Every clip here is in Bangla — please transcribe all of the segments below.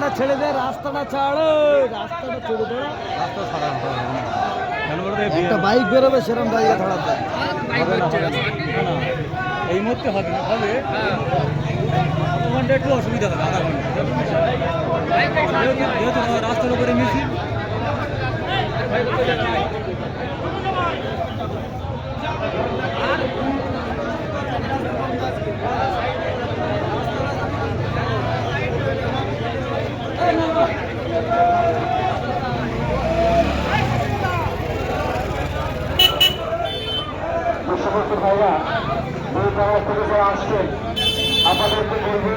রাস্তাটা ছেড়ে দে, রাস্তাটা ছাড়, রাস্তাটা ছেড়ে দে। রাস্তা ছাড়া হবে না। একটা বাইক বেরোবে সেরকম জায়গা ছাড়াতে এই মুহূর্তে হবে না, হবে আধা ঘন্টা একটু অসুবিধা হবে, আধা ঘন্টা যেহেতু রাস্তার উপরে মিছিল। সমস্ত ভাইরা দুই জায়গা থেকে যারা আসছেন আপনাদেরকে বলবো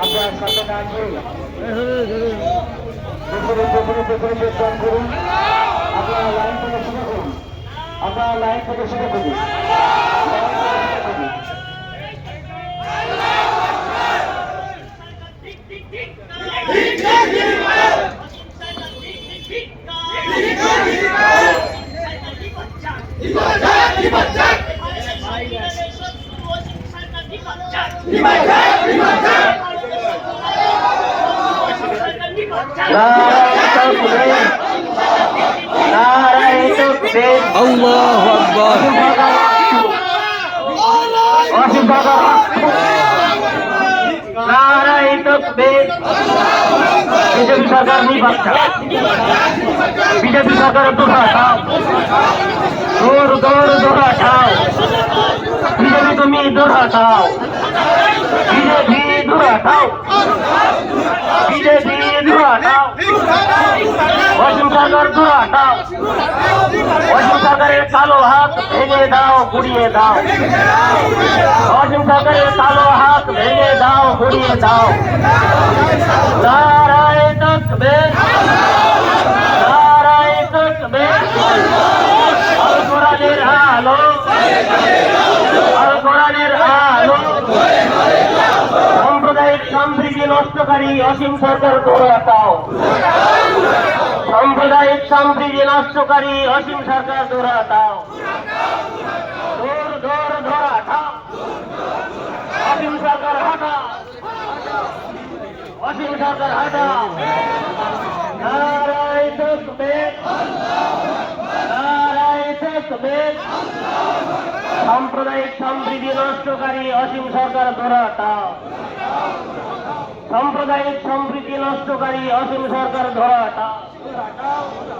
আপনার সাথে না গিয়ে পেছনে যোগদান করুন। আপনারা লাইন থেকে শুরু করুন, আপনারা লাইন থেকে শুরু করুন। আল্লাহু আকবার। বিজেপি সরকার নির্বাচন, বিজেপি সরকারের দোষা খাও, দৌড় দৌড় দোষা খাও, বিজেপি তুমি দোষা খাও, বিজেপি দোষা খাও, বিজেপি দোষা খাও, অসীম সরকার দোষা খাও, অসীম সরকারের কালো হাত ভেঙে দাও, গুড়িয়ে দাও, অসীম সরকারের কালো হাত ভেঙে দাও, গুড়িয়ে দাও। নারায় তাকবীর, নারায় তাকবীর, আল কোরআনের আলো, আল কোরআনের আলো। সাম্প্রদায়িক সম্প্রীতি নষ্টকারী অসীম সরকার ধরে হটাও, সাম্প্রদায়িক সম্প্রীতি নষ্টকারী অসীম সরকার ধরে হটাও, ধর ধরা হটাও, অসীম সরকার হটাও, অসীম সরকার হটাও। নারায় তাকবীর, নারায় তাকবীর, সাম্প্রদায়িক সম্প্রীতি নষ্টকারী অসীম সরকার ধরে হটাও, সাম্প্রদায়িক সম্প্রীতি নষ্টকারী অসীম সরকার ধরে হটাও।